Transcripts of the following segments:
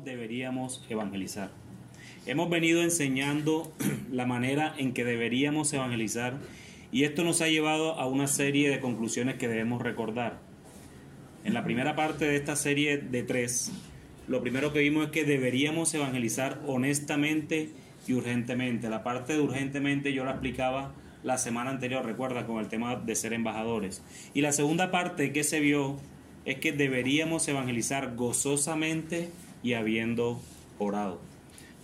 deberíamos evangelizar. Hemos venido enseñando la manera en que deberíamos evangelizar y esto nos ha llevado a una serie de conclusiones que debemos recordar. En la primera parte de esta serie de 3, lo primero que vimos es que deberíamos evangelizar honestamente y urgentemente. La parte de urgentemente yo la explicaba la semana anterior, recuerda, con el tema de ser embajadores. Y la segunda parte que se vio es que deberíamos evangelizar gozosamente y habiendo orado.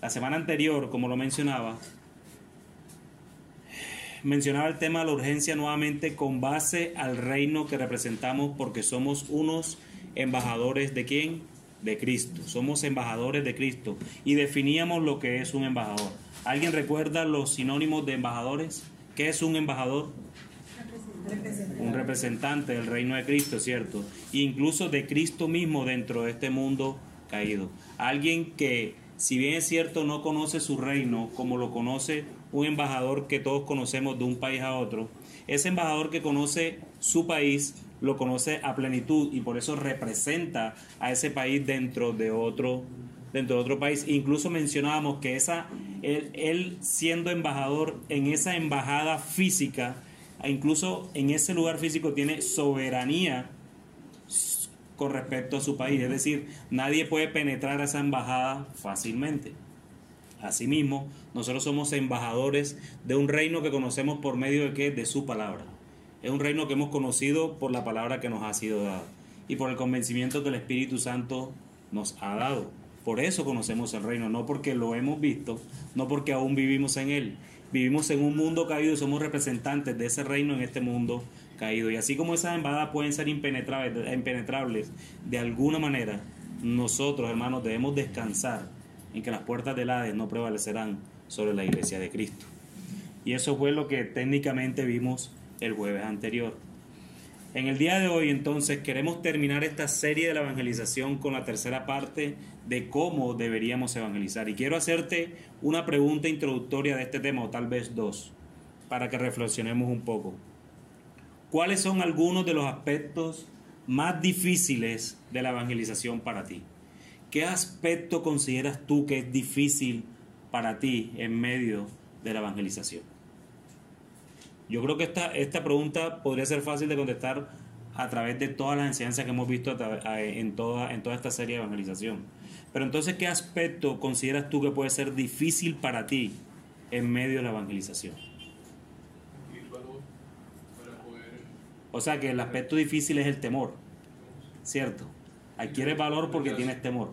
La semana anterior, como lo mencionaba el tema de la urgencia nuevamente con base al reino que representamos, porque somos unos embajadores ¿de quién? De Cristo. Somos embajadores de Cristo y definíamos lo que es un embajador. ¿Alguien recuerda los sinónimos de embajadores? ¿Qué es un embajador? Un representante del reino de Cristo, ¿cierto? E incluso de Cristo mismo dentro de este mundo caído. Alguien que, si bien es cierto, no conoce su reino como lo conoce un embajador que todos conocemos de un país a otro. Ese embajador que conoce su país lo conoce a plenitud y por eso representa a ese país dentro de otro país. Incluso mencionábamos que él siendo embajador en esa embajada física, incluso en ese lugar físico, tiene soberanía con respecto a su país. Es decir, nadie puede penetrar a esa embajada fácilmente. Asimismo, nosotros somos embajadores de un reino que conocemos por medio de ¿qué? De su palabra. Es un reino que hemos conocido por la palabra que nos ha sido dada y por el convencimiento que el Espíritu Santo nos ha dado. Por eso conocemos el reino, no porque lo hemos visto, no porque aún vivimos en él. Vivimos en un mundo caído y somos representantes de ese reino en este mundo caído. Y así como esas embajadas pueden ser impenetrables de alguna manera, nosotros, hermanos, debemos descansar en que las puertas del Hades no prevalecerán sobre la iglesia de Cristo. Y eso fue lo que técnicamente vimos el jueves anterior. En el día de hoy, entonces, queremos terminar esta serie de la evangelización con la tercera parte de cómo deberíamos evangelizar. Y quiero hacerte una pregunta introductoria de este tema, o tal vez dos, para que reflexionemos un poco. ¿Cuáles son algunos de los aspectos más difíciles de la evangelización para ti? ¿Qué aspecto consideras tú que es difícil para ti en medio de la evangelización? Yo creo que esta pregunta podría ser fácil de contestar a través de todas las enseñanzas que hemos visto en toda esta serie de evangelización. Pero entonces, ¿qué aspecto consideras tú que puede ser difícil para ti en medio de la evangelización? O sea que el aspecto difícil es el temor, ¿cierto? Adquieres valor porque tienes temor.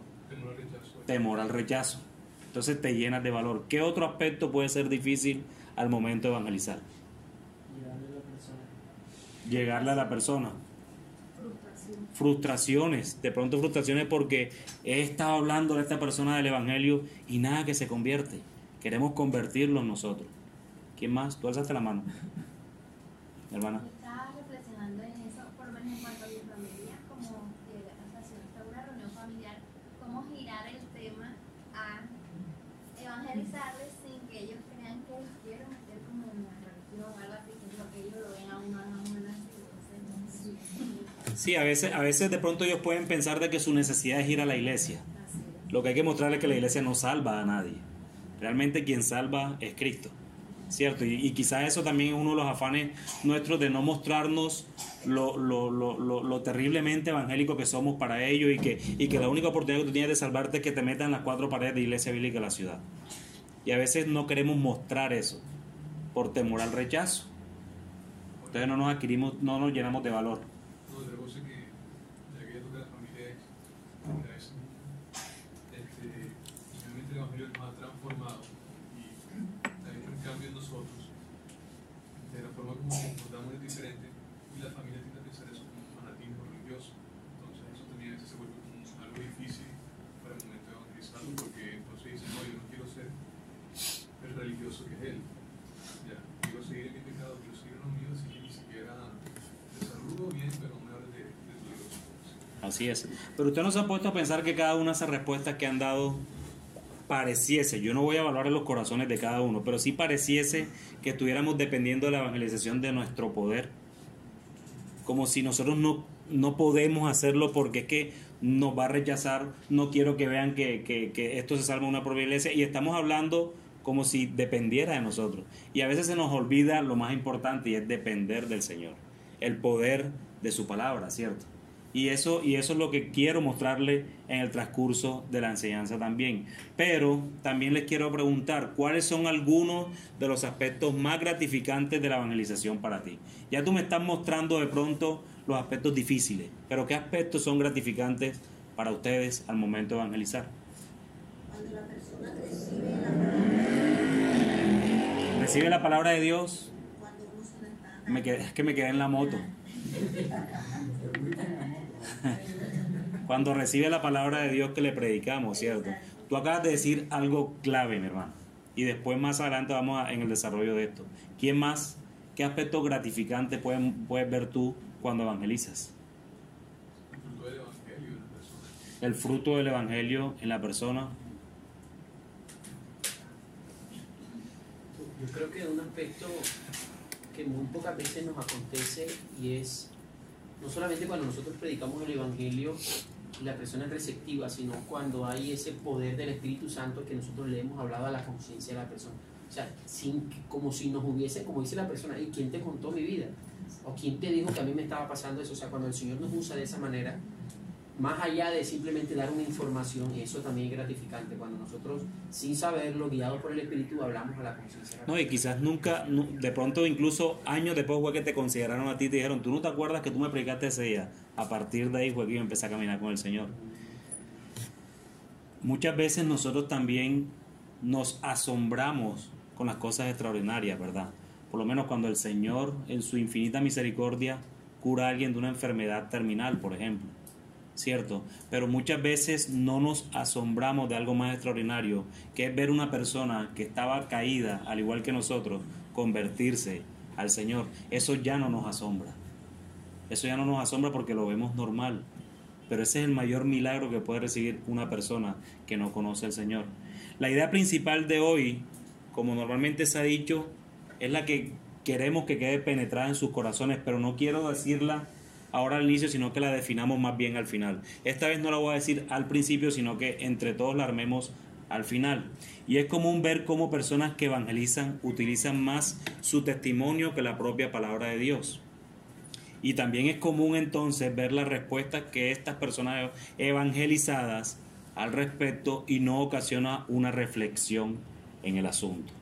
Temor al rechazo. Entonces te llenas de valor. ¿Qué otro aspecto puede ser difícil al momento de evangelizar? Llegarle a la persona. Frustraciones. De pronto frustraciones porque he estado hablando de esta persona del evangelio y nada que se convierte. Queremos convertirlo en nosotros. ¿Quién más? Tú alzaste la mano, hermana. Estaba reflexionando en eso, por lo menos en cuanto a mi familia, como si está una reunión familiar, cómo girar el tema a evangelizarles sin que ellos crean que los quiero meter como en una religión o algo así, que ellos lo ven a uno así. Sí, a veces de pronto ellos pueden pensar de que su necesidad es ir a la iglesia. Lo que hay que mostrarles es que la iglesia no salva a nadie. Realmente quien salva es Cristo, ¿cierto? Y quizás eso también es uno de los afanes nuestros de no mostrarnos lo terriblemente evangélico que somos para ellos y que la única oportunidad que tú tienes de salvarte es que te metan en las 4 paredes de Iglesia Bíblica de la ciudad. Y a veces no queremos mostrar eso por temor al rechazo. Entonces no nos llenamos de valor. Otra cosa que ya que toca la familia es finalmente el evangelio nos ha transformado y ha hecho un cambio en nosotros de la forma como nos comportamos es diferente y la familia tiende a pensar eso como un fanatismo religioso. Entonces eso también a veces se vuelve como algo difícil para el momento de evangelizarlo, porque entonces dicen, no, yo no quiero ser el religioso que es él, ya, quiero seguir en mi pecado, quiero seguir en lo mío, así que ni siquiera te saludo bien, pero no me hables de tu Dios. Así es. Pero usted no se ha puesto a pensar que cada una de esas respuestas que han dado pareciese, yo no voy a evaluar en los corazones de cada uno, pero sí pareciese que estuviéramos dependiendo de la evangelización de nuestro poder, como si nosotros no no podemos hacerlo porque es que nos va a rechazar, no quiero que vean que esto se salva de una propia iglesia, y estamos hablando como si dependiera de nosotros. Y a veces se nos olvida lo más importante, y es depender del Señor, el poder de su palabra, ¿cierto? Y eso es lo que quiero mostrarle en el transcurso de la enseñanza también. Pero también les quiero preguntar, ¿cuáles son algunos de los aspectos más gratificantes de la evangelización para ti? Ya tú me estás mostrando de pronto los aspectos difíciles, pero ¿qué aspectos son gratificantes para ustedes al momento de evangelizar? Cuando la persona recibe la palabra de Dios, Recibe la palabra de Dios. cuando uno se la está dando. Es que me quedé en la moto. Cuando recibe la palabra de Dios que le predicamos, ¿cierto? Tú acabas de decir algo clave, mi hermano. Y después más adelante vamos en el desarrollo de esto. ¿Quién más? ¿Qué aspectos gratificantes puedes ver tú cuando evangelizas? El fruto del evangelio en la persona. El fruto del evangelio en la persona. Yo creo que un aspecto que muy pocas veces nos acontece, y es no solamente cuando nosotros predicamos el evangelio y la persona es receptiva, sino cuando hay ese poder del Espíritu Santo que nosotros le hemos hablado a la conciencia de la persona. O sea, como si nos hubiese, como dice la persona, ¿y quién te contó mi vida? ¿O quién te dijo que a mí me estaba pasando eso? O sea, cuando el Señor nos usa de esa manera, más allá de simplemente dar una información, y eso también es gratificante, cuando nosotros, sin saberlo, guiados por el Espíritu, hablamos a la conciencia. No, y quizás nunca, de pronto incluso años después fue que te consideraron a ti y te dijeron, ¿tú no te acuerdas que tú me predicaste ese día? A partir de ahí fue que yo empecé a caminar con el Señor. Muchas veces nosotros también nos asombramos con las cosas extraordinarias, ¿verdad? Por lo menos cuando el Señor, en su infinita misericordia, cura a alguien de una enfermedad terminal, por ejemplo, ¿cierto? Pero muchas veces no nos asombramos de algo más extraordinario, que es ver una persona que estaba caída, al igual que nosotros, convertirse al Señor. Eso ya no nos asombra. Eso ya no nos asombra porque lo vemos normal. Pero ese es el mayor milagro que puede recibir una persona que no conoce al Señor. La idea principal de hoy, como normalmente se ha dicho, es la que queremos que quede penetrada en sus corazones, pero no quiero decirla ahora al inicio, sino que la definamos más bien al final. Esta vez no la voy a decir al principio, sino que entre todos la armemos al final. Y es común ver cómo personas que evangelizan utilizan más su testimonio que la propia palabra de Dios. Y también es común entonces ver las respuestas que estas personas evangelizadas al respecto, y no ocasiona una reflexión en el asunto.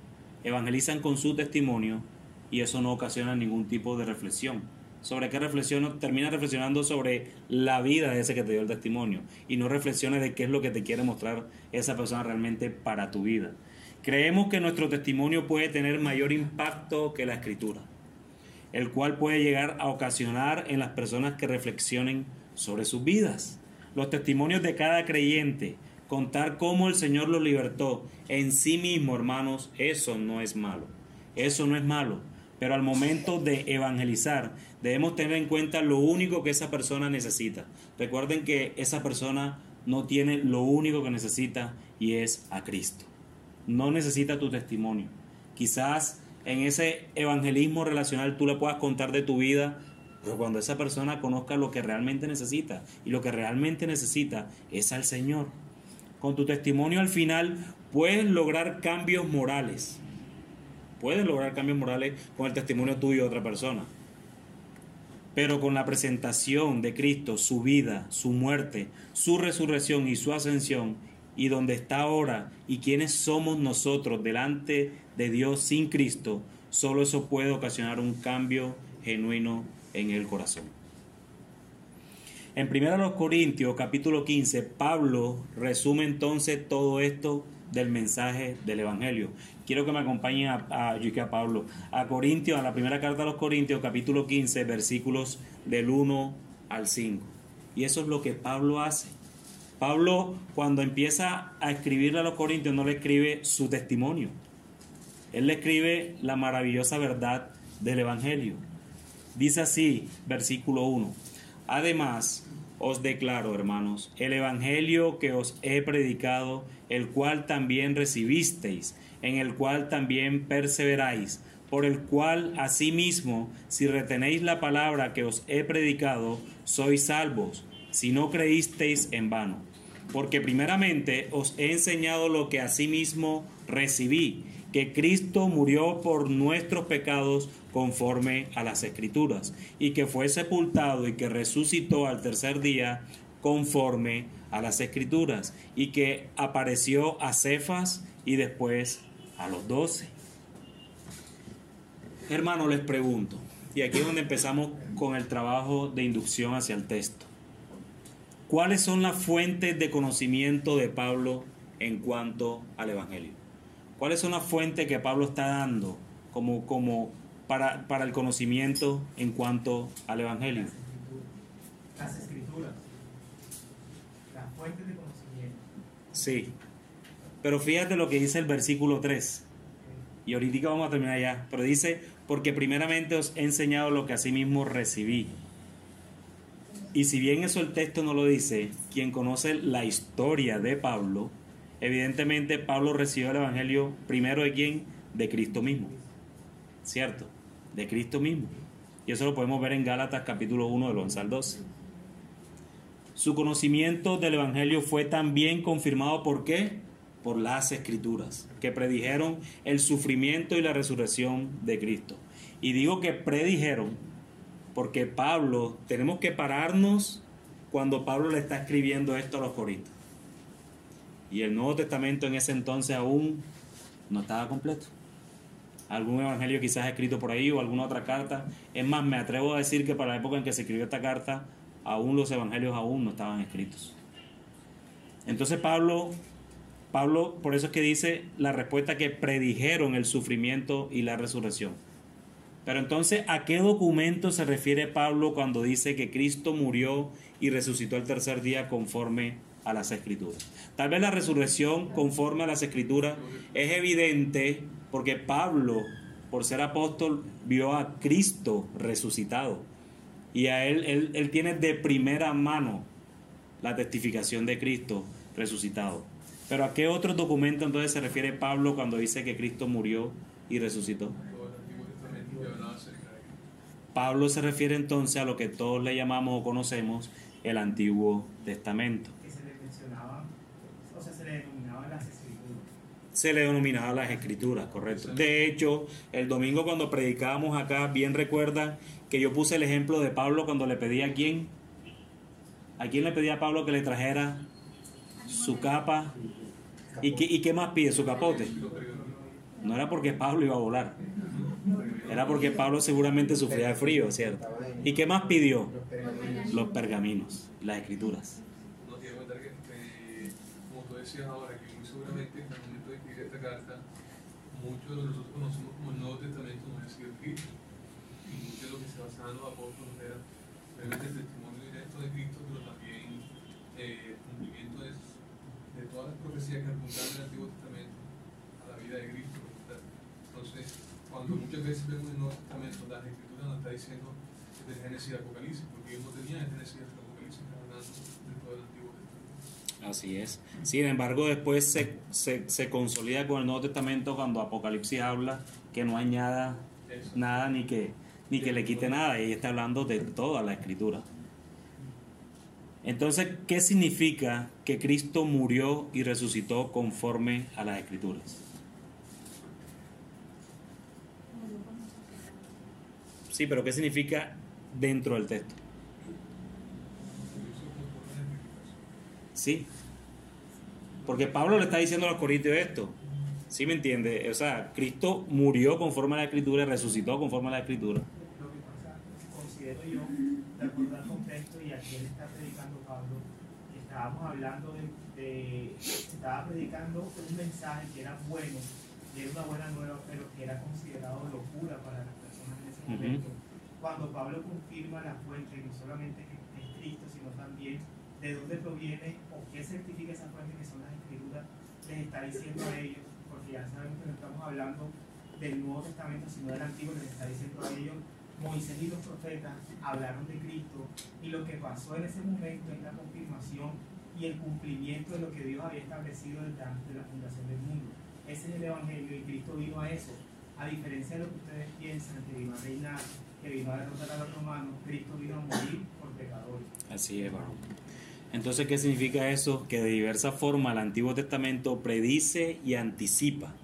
Evangelizan con su testimonio y eso no ocasiona ningún tipo de reflexión. ¿Sobre qué reflexión? Termina reflexionando sobre la vida de ese que te dio el testimonio, y no reflexiones de qué es lo que te quiere mostrar esa persona realmente para tu vida. Creemos que nuestro testimonio puede tener mayor impacto que la Escritura, el cual puede llegar a ocasionar en las personas que reflexionen sobre sus vidas. Los testimonios de cada creyente, contar cómo el Señor los libertó en sí mismo, hermanos, eso no es malo. Eso no es malo. Pero al momento de evangelizar, debemos tener en cuenta lo único que esa persona necesita. Recuerden que esa persona no tiene lo único que necesita, y es a Cristo. No necesita tu testimonio. Quizás en ese evangelismo relacional tú le puedas contar de tu vida, pero cuando esa persona conozca lo que realmente necesita, y lo que realmente necesita es al Señor. Con tu testimonio al final puedes lograr cambios morales. Puedes lograr cambios morales con el testimonio tuyo de otra persona. Pero con la presentación de Cristo, su vida, su muerte, su resurrección y su ascensión, y donde está ahora y quiénes somos nosotros delante de Dios sin Cristo, solo eso puede ocasionar un cambio genuino en el corazón. En 1 Corintios capítulo 15, Pablo resume entonces todo esto del mensaje del Evangelio. Quiero que me acompañen a Pablo, a Corintios, a la primera carta a los Corintios, capítulo 15, versículos del 1 al 5. Y eso es lo que Pablo hace. Pablo, cuando empieza a escribirle a los Corintios, no le escribe su testimonio. Él le escribe la maravillosa verdad del Evangelio. Dice así, versículo 1. Además, os declaro, hermanos, el Evangelio que os he predicado, el cual también recibisteis, en el cual también perseveráis, por el cual asimismo, si retenéis la palabra que os he predicado, sois salvos, si no creísteis en vano. Porque primeramente os he enseñado lo que asimismo recibí, que Cristo murió por nuestros pecados conforme a las Escrituras, y que fue sepultado y que resucitó al tercer día conforme a las Escrituras, y que apareció a Cefas y después a los 12. Hermano, les pregunto, y aquí es donde empezamos con el trabajo de inducción hacia el texto. ¿Cuáles son las fuentes de conocimiento de Pablo en cuanto al Evangelio? ¿Cuáles son las fuentes que Pablo está dando como para el conocimiento en cuanto al Evangelio? Las escrituras, las fuentes de conocimiento. Sí, pero fíjate lo que dice el versículo 3. Y ahorita vamos a terminar ya, pero dice, porque primeramente os he enseñado lo que asimismo recibí. Y si bien eso el texto no lo dice, quien conoce la historia de Pablo, evidentemente Pablo recibió el Evangelio primero de quién, de Cristo mismo, ¿cierto? De Cristo mismo. Y eso lo podemos ver en Gálatas capítulo 1 del 11 al 12. Su conocimiento del Evangelio fue también confirmado, ¿por qué? Por las Escrituras, que predijeron el sufrimiento y la resurrección de Cristo. Y digo que predijeron porque Pablo, tenemos que pararnos cuando Pablo le está escribiendo esto a los Corintios. Y el Nuevo Testamento en ese entonces aún no estaba completo. Algún evangelio quizás escrito por ahí o alguna otra carta. Es más, me atrevo a decir que para la época en que se escribió esta carta, aún los evangelios aún no estaban escritos. Entonces Pablo, por eso es que dice la respuesta que predijeron el sufrimiento y la resurrección. Pero entonces, ¿a qué documento se refiere Pablo cuando dice que Cristo murió y resucitó el tercer día conforme a las Escrituras? Tal vez la resurrección conforme a las Escrituras es evidente porque Pablo, por ser apóstol, vio a Cristo resucitado. Y a él tiene de primera mano la testificación de Cristo resucitado. Pero ¿a qué otro documento entonces se refiere Pablo cuando dice que Cristo murió y resucitó? Pablo se refiere entonces a lo que todos le llamamos o conocemos el Antiguo Testamento. Que se le mencionaba, o sea, se le denominaba las escrituras. Se le denominaba las Escrituras, correcto. De hecho, el domingo cuando predicábamos acá, bien recuerda que yo puse el ejemplo de Pablo cuando le pedía a quién le pedía a Pablo que le trajera su capa. ¿Y qué más pide? Su capote. No era porque Pablo iba a volar. Era porque Pablo seguramente sufría de frío, ¿cierto? ¿Y qué más pidió? Los pergaminos, las Escrituras. No tiene que cuenta que, como tú decías ahora, que muy seguramente en el momento de escribir esta carta, muchos de nosotros conocemos como el Nuevo Testamento no ha sido escrito. Y mucho de lo que se basaban los apóstoles era realmente el testimonio directo de Cristo, pero también el cumplimiento de todas las profecías que apuntaban en el Antiguo Testamento a la vida de Cristo. Entonces, cuando muchas veces vemos en el Nuevo Testamento, las Escrituras nos está diciendo de Génesis y Apocalipsis, porque ellos no tenían el Génesis y el Apocalipsis hablando de todo el Antiguo Testamento. Así es. Sin embargo, después se consolida con el Nuevo Testamento cuando Apocalipsis habla que no añada nada ni que le quite nada. Y está hablando de toda la Escritura. Entonces, ¿qué significa que Cristo murió y resucitó conforme a las Escrituras? Sí, pero ¿qué significa dentro del texto? Sí, porque Pablo le está diciendo a los Corintios esto. ¿Sí me entiende? O sea, Cristo murió conforme a la Escritura y resucitó conforme a la Escritura. Lo que pasa, considero yo, de acuerdo al contexto y a quién está predicando Pablo, que estábamos hablando estaba predicando un mensaje que era bueno, y era una buena nueva, pero que era considerado locura para las personas en ese momento. Cuando Pablo confirma la fuente, no solamente que es Cristo, sino también de dónde proviene o qué certifica esa fuente que son las Escrituras, les está diciendo a ellos, porque ya sabemos que no estamos hablando del Nuevo Testamento, sino del Antiguo, les está diciendo a ellos, Moisés y los profetas hablaron de Cristo, y lo que pasó en ese momento es la confirmación y el cumplimiento de lo que Dios había establecido desde antes de la fundación del mundo. Ese es el Evangelio, y Cristo vino a eso, a diferencia de lo que ustedes piensan, que vino a reinar, que vino a derrotar a los romanos, Cristo vino a morir por pecadores. Así es, varón. Entonces, ¿qué significa eso? Que de diversa forma el Antiguo Testamento predice y anticipa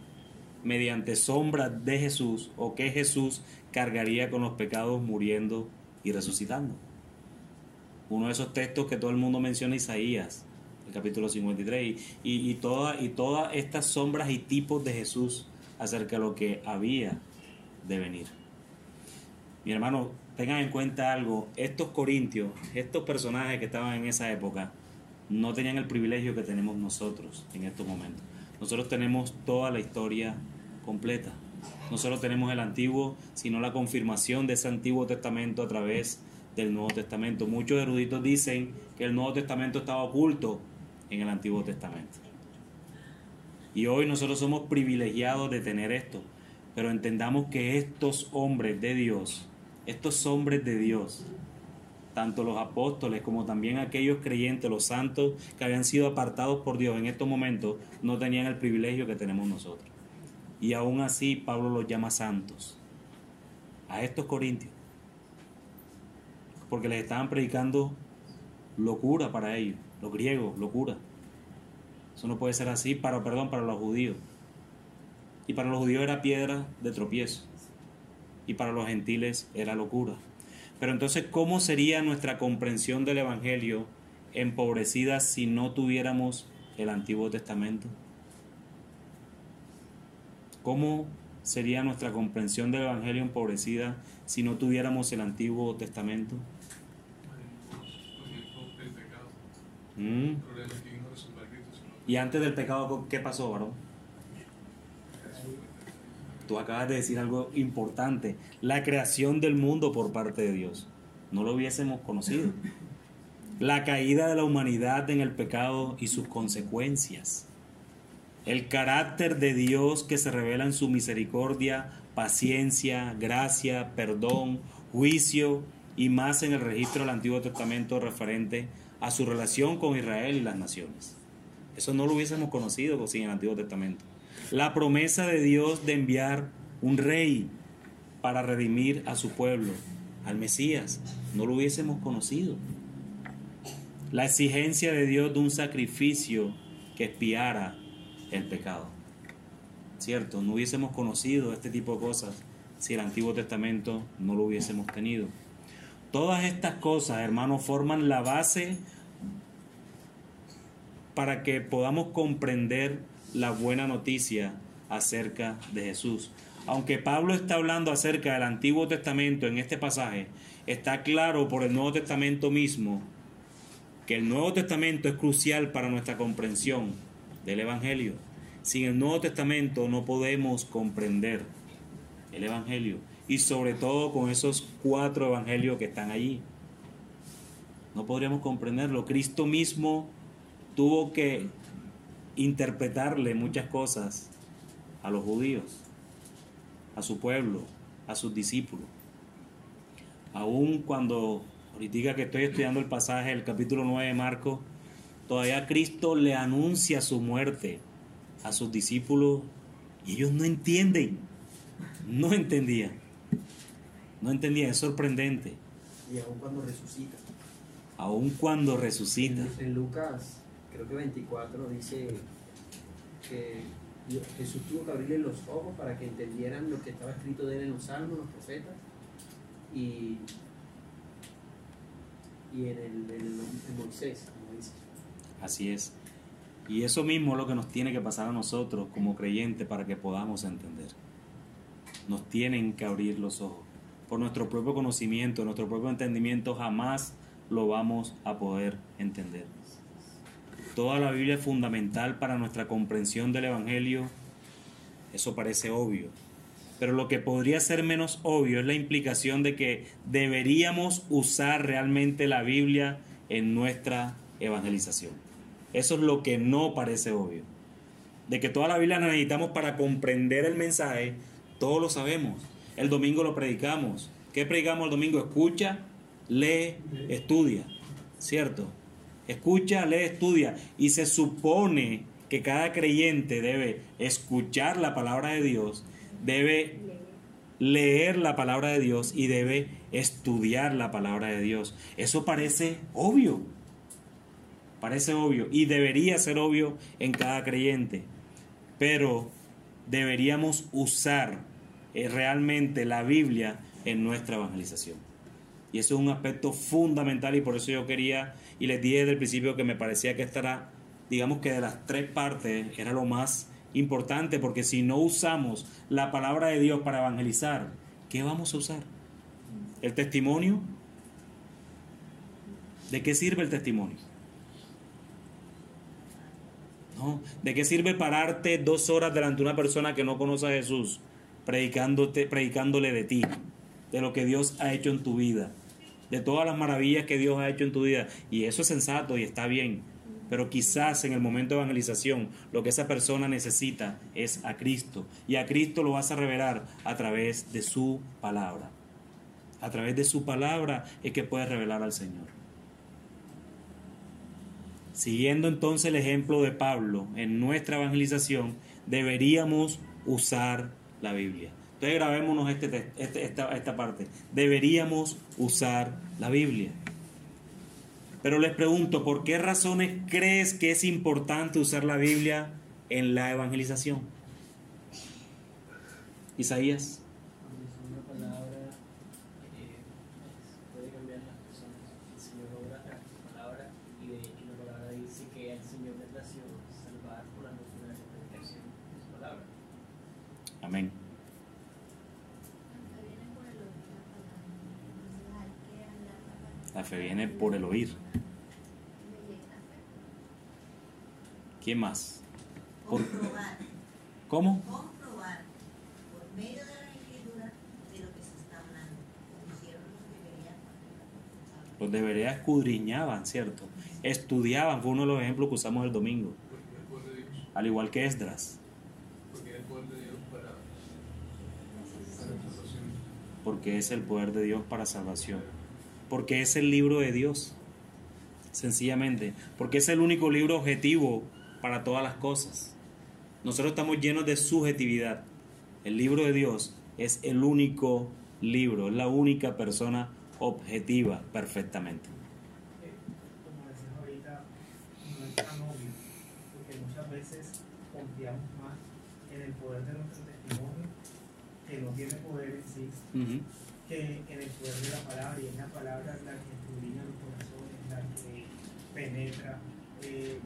mediante sombras de Jesús, o que Jesús cargaría con los pecados muriendo y resucitando. Uno de esos textos que todo el mundo menciona, Isaías, el capítulo 53, y todas estas sombras y tipos de Jesús acerca de lo que había de venir. Mi hermano, tengan en cuenta algo: estos corintios, estos personajes que estaban en esa época, no tenían el privilegio que tenemos nosotros en estos momentos. Nosotros tenemos toda la historia completa. Nosotros tenemos el Antiguo, sino la confirmación de ese Antiguo Testamento a través del Nuevo Testamento. Muchos eruditos dicen que el Nuevo Testamento estaba oculto en el Antiguo Testamento. Y hoy nosotros somos privilegiados de tener esto. Pero entendamos que estos hombres de Dios, tanto los apóstoles como también aquellos creyentes, los santos que habían sido apartados por Dios en estos momentos, no tenían el privilegio que tenemos nosotros. Y aún así Pablo los llama santos a estos corintios, porque les estaban predicando locura para ellos, los griegos, locura. Eso no puede ser así para los judíos. Y para los judíos era piedra de tropiezo, y para los gentiles era locura. Pero entonces, ¿cómo sería nuestra comprensión del Evangelio empobrecida si no tuviéramos el Antiguo Testamento? ¿Cómo sería nuestra comprensión del Evangelio empobrecida si no tuviéramos el Antiguo Testamento? Por ejemplo, el pecado. Mm. El problema que vino a resolver Cristo, sino Y antes del pecado, ¿qué pasó, varón? Tú acabas de decir algo importante: la creación del mundo por parte de Dios. No lo hubiésemos conocido. La caída de la humanidad en el pecado y sus consecuencias. El carácter de Dios que se revela en su misericordia, paciencia, gracia, perdón, juicio, y más en el registro del Antiguo Testamento referente a su relación con Israel y las naciones. Eso no lo hubiésemos conocido sin el Antiguo Testamento. La promesa de Dios de enviar un rey para redimir a su pueblo, al Mesías, no lo hubiésemos conocido. La exigencia de Dios de un sacrificio que expiara el pecado. ¿Cierto? No hubiésemos conocido este tipo de cosas si el Antiguo Testamento no lo hubiésemos tenido. Todas estas cosas, hermanos, forman la base para que podamos comprender la buena noticia acerca de Jesús. Aunque Pablo está hablando acerca del Antiguo Testamento en este pasaje, está claro por el Nuevo Testamento mismo que el Nuevo Testamento es crucial para nuestra comprensión del Evangelio. Sin el Nuevo Testamento no podemos comprender el Evangelio, y sobre todo con esos 4 evangelios que están allí. No podríamos comprenderlo. Cristo mismo tuvo que interpretarle muchas cosas a los judíos, a su pueblo, a sus discípulos. Aún cuando, ahorita que estoy estudiando el pasaje del capítulo 9 de Marcos, todavía Cristo le anuncia su muerte a sus discípulos y ellos no entienden, no entendían, es sorprendente. Y aún cuando resucita. Aún cuando resucita. En Lucas, creo que 24, dice que Jesús tuvo que abrirle los ojos para que entendieran lo que estaba escrito de él en los salmos, los profetas, y en Moisés, como dice. Así es. Y eso mismo es lo que nos tiene que pasar a nosotros como creyentes para que podamos entender. Nos tienen que abrir los ojos. Por nuestro propio conocimiento, nuestro propio entendimiento, jamás lo vamos a poder entender. Toda la Biblia es fundamental para nuestra comprensión del Evangelio. Eso parece obvio. Pero lo que podría ser menos obvio es la implicación de que deberíamos usar realmente la Biblia en nuestra evangelización. Eso es lo que no parece obvio. De que toda la Biblia la necesitamos para comprender el mensaje, todos lo sabemos. El domingo lo predicamos. ¿Qué predicamos el domingo? Escucha, lee, estudia. ¿Cierto? Escucha, lee, estudia. Y se supone que cada creyente debe escuchar la palabra de Dios, debe leer la palabra de Dios y debe estudiar la palabra de Dios. Eso parece obvio y debería ser obvio en cada creyente, pero deberíamos usar realmente la Biblia en nuestra evangelización. Y eso es un aspecto fundamental, y por eso yo quería, y les dije desde el principio que me parecía que esta era, digamos que de las tres partes, era lo más importante, porque si no usamos la palabra de Dios para evangelizar, ¿qué vamos a usar? ¿El testimonio? ¿De qué sirve el testimonio? ¿No? ¿De qué sirve pararte 2 horas delante de una persona que no conoce a Jesús, predicándole de ti, de lo que Dios ha hecho en tu vida, de todas las maravillas que Dios ha hecho en tu vida? Y eso es sensato y está bien, pero quizás en el momento de evangelización lo que esa persona necesita es a Cristo, y a Cristo lo vas a revelar a través de su palabra. A través de su palabra es que puedes revelar al Señor. Siguiendo entonces el ejemplo de Pablo en nuestra evangelización, deberíamos usar la Biblia. Entonces grabémonos esta parte. Deberíamos usar la Biblia. Pero les pregunto, ¿por qué razones crees que es importante usar la Biblia en la evangelización? Isaías. Cuando es una palabra, puede cambiar las personas. El Señor obra a través de su palabra, y la palabra dice que el Señor me plació salvar por la noción de la predicación de su palabra. Amén. La fe viene por el oír. ¿Quién más? Comprobar. ¿Cómo? Comprobar por medio de la escritura de lo que se está hablando. Como hicieron Los debería escudriñaban, ¿cierto? Estudiaban, fue uno de los ejemplos que usamos el domingo. Porque es el poder de Dios. Al igual que Esdras. Porque es el poder de Dios para salvación. Porque es el poder de Dios para salvación. Porque es el libro de Dios. Sencillamente. Porque es el único libro objetivo para todas las cosas. Nosotros estamos llenos de subjetividad. El libro de Dios es el único libro, es la única persona objetiva perfectamente. Como decías ahorita, no es tan obvio, porque muchas veces confiamos más en el poder de nuestro testimonio, que no tiene poder en sí, que en el poder de la palabra, y es la palabra la que escudriña los corazones, la que penetra. El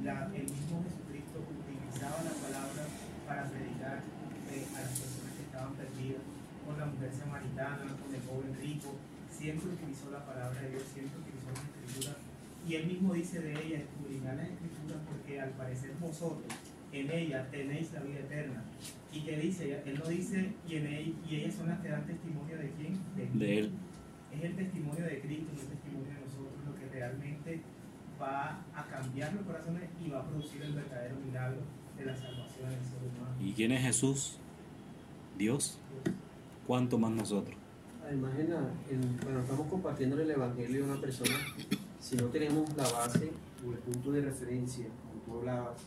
mismo Jesucristo utilizaba la palabra para predicar a las personas que estaban perdidas, con la mujer samaritana, con el joven rico. Siempre utilizó la palabra de Dios, siempre utilizó la escritura, y él mismo dice de ella: escudriñad las escrituras, porque al parecer vosotros en ella tenéis la vida eterna. Y que dice, él no dice y ellas son las que dan testimonio de quién, De él. es el testimonio de Cristo, no el testimonio de nosotros, lo que realmente va a cambiar los corazones y va a producir el verdadero milagro de la salvación del ser humano. ¿Y quién es Jesús? Dios. ¿Cuánto más nosotros? Además, cuando estamos compartiendo el Evangelio a una persona, si no tenemos la base o el punto de referencia, como tú hablabas,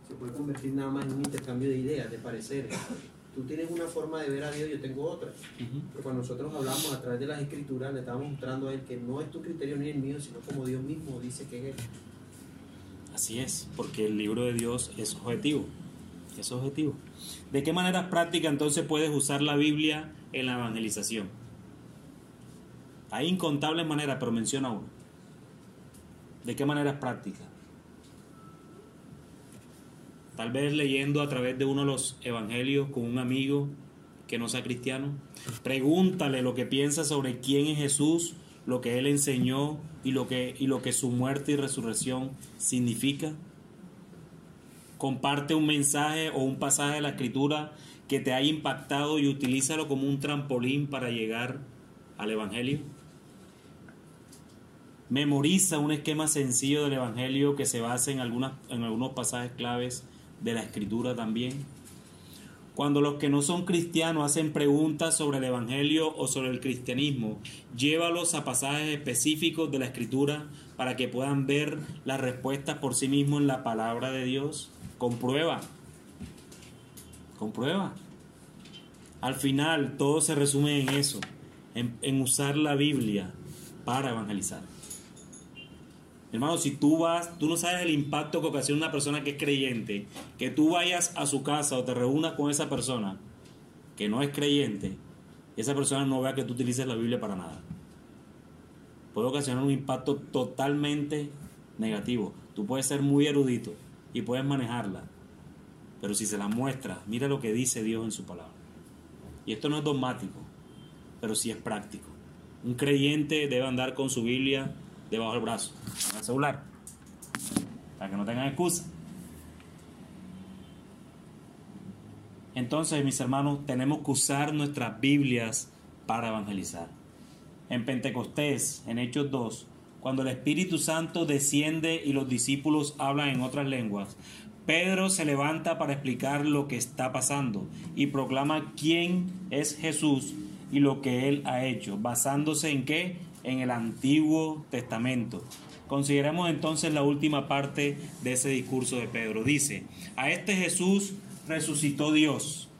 se puede convertir nada más en un intercambio de ideas, de pareceres. Tú tienes una forma de ver a Dios, yo tengo otra. Pero cuando nosotros hablamos a través de las Escrituras, le estamos mostrando a Él que no es tu criterio ni el mío, sino como Dios mismo dice que es Él. Así es, porque el libro de Dios es objetivo. Es objetivo. ¿De qué maneras prácticas entonces puedes usar la Biblia en la evangelización? Hay incontables maneras, pero menciona una. ¿De qué maneras prácticas? Tal vez leyendo a través de uno de los evangelios con un amigo que no sea cristiano. Pregúntale lo que piensa sobre quién es Jesús, lo que Él enseñó y lo que su muerte y resurrección significa. Comparte un mensaje o un pasaje de la Escritura que te haya impactado y utilízalo como un trampolín para llegar al Evangelio. Memoriza un esquema sencillo del Evangelio que se base en algunos pasajes claves de la Escritura también. Cuando los que no son cristianos hacen preguntas sobre el Evangelio o sobre el cristianismo, llévalos a pasajes específicos de la Escritura para que puedan ver las respuestas por sí mismos en la palabra de Dios. Comprueba. Al final todo se resume en eso, en usar la Biblia para evangelizar. Hermano, si tú no sabes el impacto que ocasiona una persona que es creyente, que tú vayas a su casa o te reúnas con esa persona que no es creyente, esa persona no vea que tú utilices la Biblia para nada. Puede ocasionar un impacto totalmente negativo. Tú puedes ser muy erudito y puedes manejarla, pero si se la muestras, mira lo que dice Dios en su palabra. Y esto no es dogmático, pero sí es práctico. Un creyente debe andar con su Biblia debajo del brazo, en el celular, para que no tengan excusa. Entonces, mis hermanos, tenemos que usar nuestras Biblias para evangelizar. En Pentecostés, en Hechos 2, cuando el Espíritu Santo desciende y los discípulos hablan en otras lenguas, Pedro se levanta para explicar lo que está pasando y proclama quién es Jesús y lo que él ha hecho, basándose en ¿qué? En el Antiguo Testamento. Consideremos entonces la última parte de ese discurso de Pedro. Dice: a este Jesús resucitó Dios,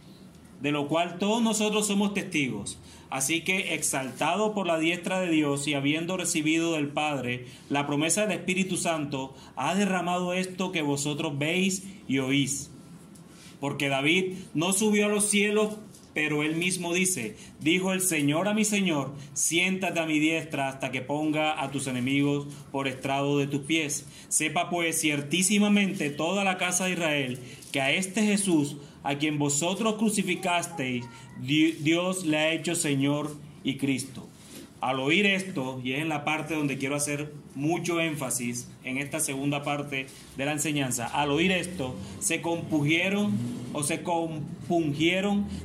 de lo cual todos nosotros somos testigos. Así que, exaltado por la diestra de Dios y habiendo recibido del Padre la promesa del Espíritu Santo, ha derramado esto que vosotros veis y oís. Porque David no subió a los cielos, pero él mismo dice: dijo el Señor a mi Señor, siéntate a mi diestra hasta que ponga a tus enemigos por estrado de tus pies. Sepa pues ciertísimamente toda la casa de Israel que a este Jesús, a quien vosotros crucificasteis, Dios le ha hecho Señor y Cristo. Al oír esto, y es en la parte donde quiero hacer mucho énfasis en esta segunda parte de la enseñanza, al oír esto, se compungieron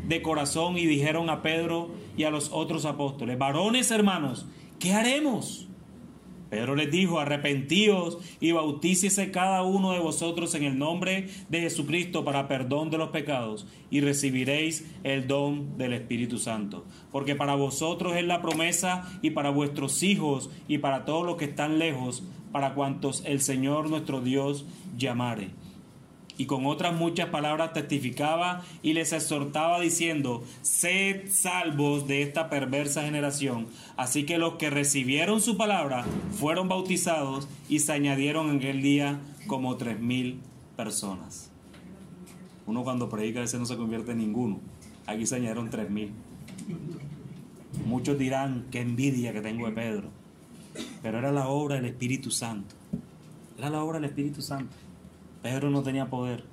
de corazón y dijeron a Pedro y a los otros apóstoles: varones hermanos, ¿qué haremos? Pedro les dijo: arrepentíos y bautícese cada uno de vosotros en el nombre de Jesucristo para perdón de los pecados, y recibiréis el don del Espíritu Santo. Porque para vosotros es la promesa, y para vuestros hijos, y para todos los que están lejos, para cuantos el Señor nuestro Dios llamare. Y con otras muchas palabras testificaba y les exhortaba diciendo: sed salvos de esta perversa generación. Así que los que recibieron su palabra fueron bautizados, y se añadieron en aquel día como 3,000 personas. Uno cuando predica a veces no se convierte en ninguno. Aquí se añadieron 3,000. Muchos dirán: qué envidia que tengo de Pedro. Pero era la obra del Espíritu Santo. Era la obra del Espíritu Santo. Pedro no tenía poder.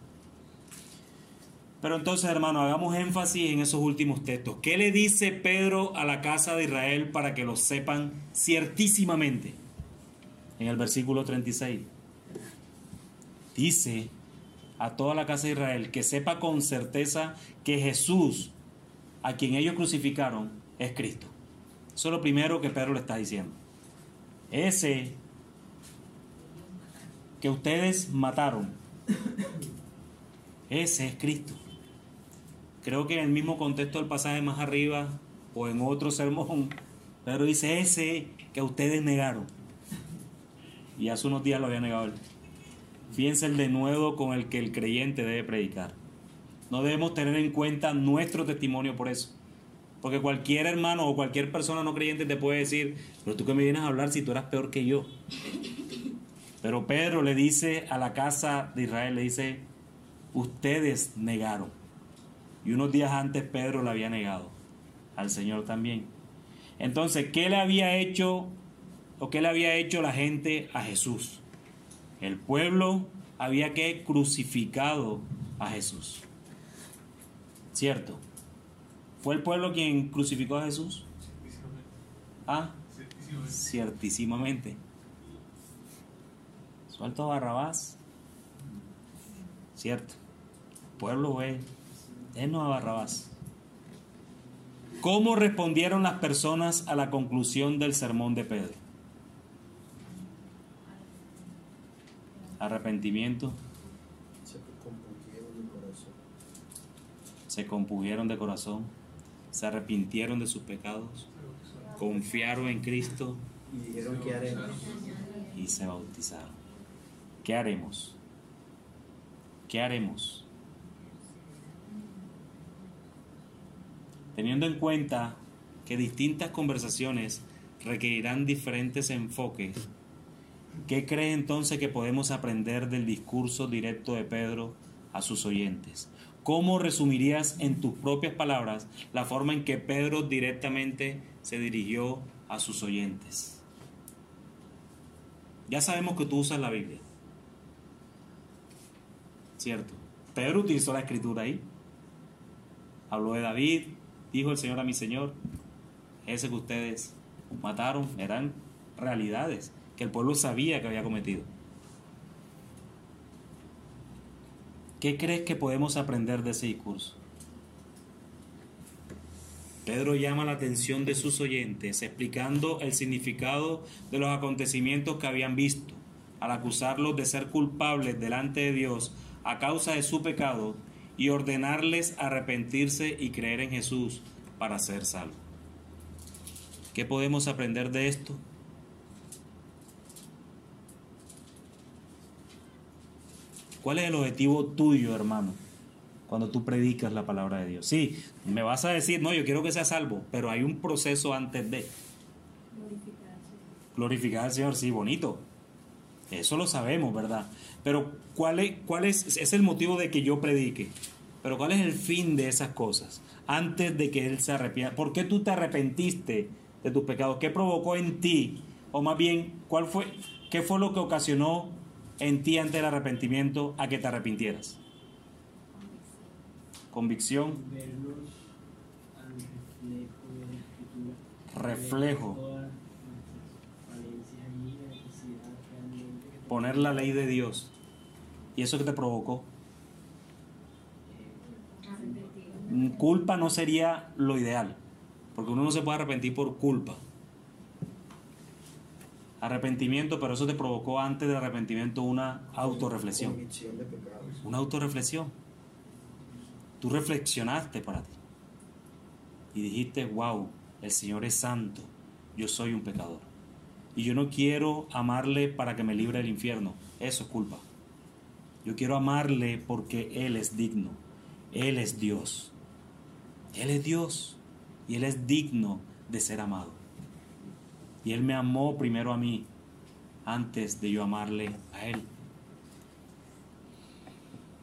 Pero entonces, hermano, hagamos énfasis en esos últimos textos. ¿Qué le dice Pedro a la casa de Israel para que lo sepan ciertísimamente? En el versículo 36. Dice a toda la casa de Israel que sepa con certeza que Jesús, a quien ellos crucificaron, es Cristo. Eso es lo primero que Pedro le está diciendo. Ese que ustedes mataron, ese es Cristo. Creo que en el mismo contexto del pasaje más arriba o en otro sermón, Pedro dice: ese que ustedes negaron. Y hace unos días lo había negado él. Fíjense el denuedo con el que el creyente debe predicar. No debemos tener en cuenta nuestro testimonio por eso. Porque cualquier hermano o cualquier persona no creyente te puede decir: pero tú que me vienes a hablar si tú eras peor que yo. Pero Pedro le dice a la casa de Israel, le dice: ustedes negaron. Y unos días antes Pedro le había negado al Señor también. Entonces, ¿qué le había hecho la gente a Jesús? El pueblo había crucificado a Jesús. ¿Cierto? ¿Fue el pueblo quien crucificó a Jesús? Ah, ciertísimamente. Suelto a Barrabás. Cierto. El pueblo fue: denos a Barrabás. ¿Cómo respondieron las personas a la conclusión del sermón de Pedro? Arrepentimiento. Se compungieron de corazón. Se arrepintieron de sus pecados. Confiaron en Cristo. Y dijeron: ¿qué haremos? Y se bautizaron. ¿Qué haremos? ¿Qué haremos? teniendo en cuenta que distintas conversaciones requerirán diferentes enfoques, ¿qué crees entonces que podemos aprender del discurso directo de Pedro a sus oyentes? ¿Cómo resumirías en tus propias palabras la forma en que Pedro directamente se dirigió a sus oyentes? Ya sabemos que tú usas la Biblia, ¿cierto? Pedro utilizó la escritura ahí. Habló de David, dijo el Señor a mi Señor. Ese que ustedes mataron eran realidades que el pueblo sabía que había cometido. ¿Qué crees que podemos aprender de ese discurso? Pedro llama la atención de sus oyentes explicando el significado de los acontecimientos que habían visto, al acusarlos de ser culpables delante de Dios a causa de su pecado y ordenarles arrepentirse y creer en Jesús para ser salvos. ¿Qué podemos aprender de esto? ¿Cuál es el objetivo tuyo, hermano, cuando tú predicas la palabra de Dios? Sí, me vas a decir, no, yo quiero que sea salvo, pero hay un proceso antes de glorificar al Señor. Sí, bonito. Eso lo sabemos, ¿verdad? Pero ¿cuál es el motivo de que yo predique? Pero ¿cuál es el fin de esas cosas? Antes de que Él se arrepienta. ¿Por qué tú te arrepentiste de tus pecados? ¿Qué provocó en ti? O más bien, ¿qué fue lo que ocasionó en ti ante el arrepentimiento a que te arrepintieras? Convicción. Vernos al reflejo de la Escritura. Reflejo. Todas nuestras falencias y necesidad realmente que Poner la ley de Dios. ¿Y eso qué te provocó? Culpa no sería lo ideal, porque uno no se puede arrepentir por culpa. Arrepentimiento, pero eso te provocó antes del arrepentimiento una autorreflexión. Convicción de pecado. Una autorreflexión. Tú reflexionaste para ti y dijiste, wow, el Señor es santo, yo soy un pecador y yo no quiero amarle para que me libre del infierno. Eso es culpa. Yo quiero amarle porque Él es digno. Él es Dios. Él es Dios y Él es digno de ser amado. Y Él me amó primero a mí antes de yo amarle a Él.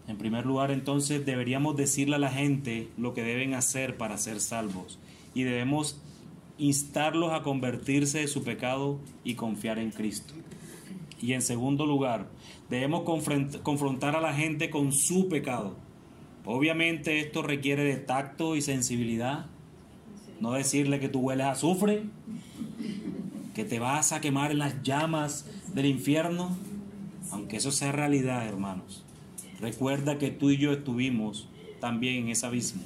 En primer lugar, entonces, deberíamos decirle a la gente lo que deben hacer para ser salvos. Y debemos instarlos a convertirse de su pecado y confiar en Cristo. Y en segundo lugar, debemos confrontar a la gente con su pecado. Obviamente esto requiere de tacto y sensibilidad. No decirle que tú hueles a azufre, que te vas a quemar en las llamas del infierno, aunque eso sea realidad, hermanos. Recuerda que tú y yo estuvimos también en ese abismo.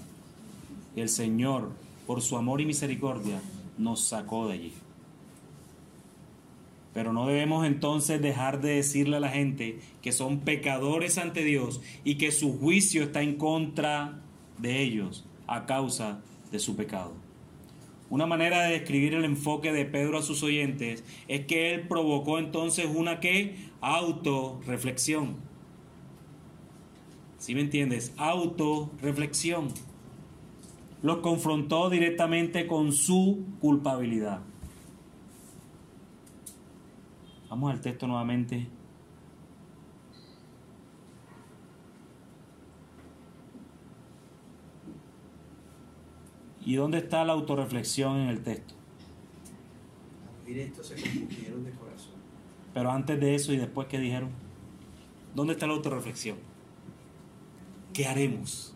Y el Señor, por su amor y misericordia, nos sacó de allí. Pero no debemos entonces dejar de decirle a la gente que son pecadores ante Dios y que su juicio está en contra de ellos a causa de su pecado. Una manera de describir el enfoque de Pedro a sus oyentes es que él provocó entonces una autorreflexión. ¿Sí me entiendes? Autorreflexión. Los confrontó directamente con su culpabilidad. Vamos al texto nuevamente. ¿Y dónde está la autorreflexión en el texto? Al oír esto se compungieron de corazón. Pero antes de eso y después, ¿qué dijeron? ¿Dónde está la autorreflexión? ¿Qué haremos?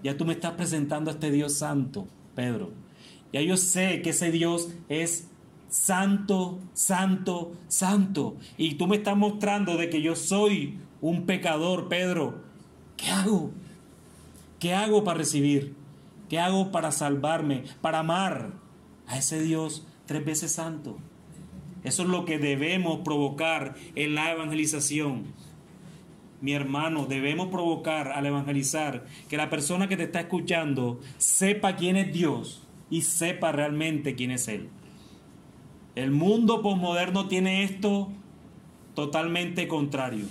Ya tú me estás presentando a este Dios santo, Pedro. Ya yo sé que ese Dios es santo, santo, santo. Y tú me estás mostrando de que yo soy un pecador, Pedro. ¿Qué hago? ¿Qué hago para recibir? ¿Qué hago para salvarme? Para amar a ese Dios 3 veces santo. Eso es lo que debemos provocar en la evangelización. Mi hermano, debemos provocar al evangelizar que la persona que te está escuchando sepa quién es Dios y sepa realmente quién es Él. El mundo posmoderno tiene esto totalmente contrario.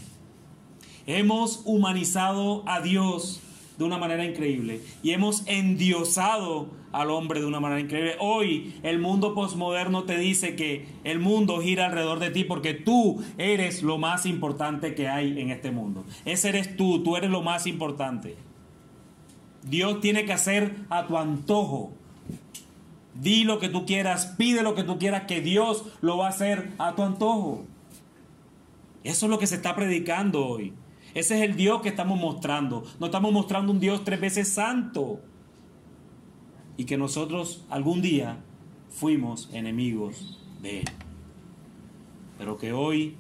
Hemos humanizado a Dios de una manera increíble y hemos endiosado al hombre de una manera increíble. Hoy el mundo posmoderno te dice que el mundo gira alrededor de ti porque tú eres lo más importante que hay en este mundo. Ese eres tú eres lo más importante. Dios tiene que hacer a tu antojo. Di lo que tú quieras, pide lo que tú quieras, que Dios lo va a hacer a tu antojo. Eso es lo que se está predicando hoy. Ese es el Dios que estamos mostrando. No estamos mostrando un Dios 3 veces santo. Y que nosotros algún día fuimos enemigos de Él. Pero que hoy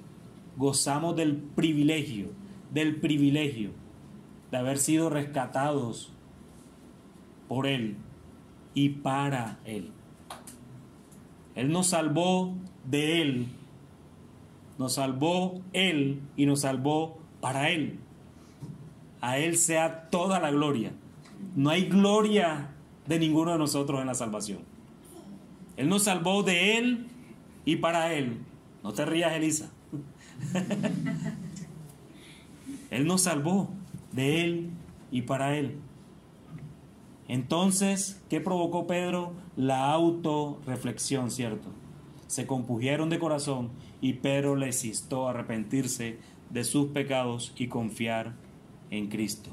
gozamos del privilegio de haber sido rescatados por Él y para Él. Él nos salvó de Él. Nos salvó Él y nos salvó para Él. A Él sea toda la gloria. No hay gloria de ninguno de nosotros en la salvación. Él nos salvó de Él y para Él. No te rías, Elisa. Él nos salvó de Él y para Él. Entonces, ¿qué provocó Pedro? La autorreflexión, ¿cierto? Se compungieron de corazón y Pedro les instó a arrepentirse de sus pecados y confiar en Cristo.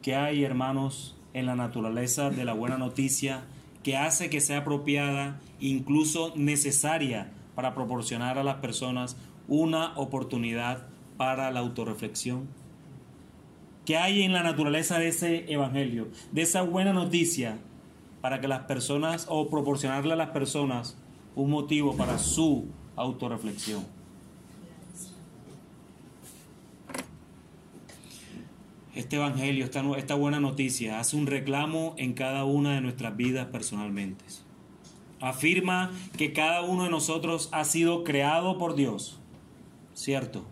¿Qué hay, hermanos, en la naturaleza de la buena noticia que hace que sea apropiada, incluso necesaria, para proporcionar a las personas una oportunidad para la autorreflexión? ¿Qué hay en la naturaleza de ese evangelio, de esa buena noticia, para que las personas, o proporcionarle a las personas un motivo para su autorreflexión? Este evangelio, esta buena noticia, hace un reclamo en cada una de nuestras vidas personalmente. Afirma que cada uno de nosotros ha sido creado por Dios, ¿cierto?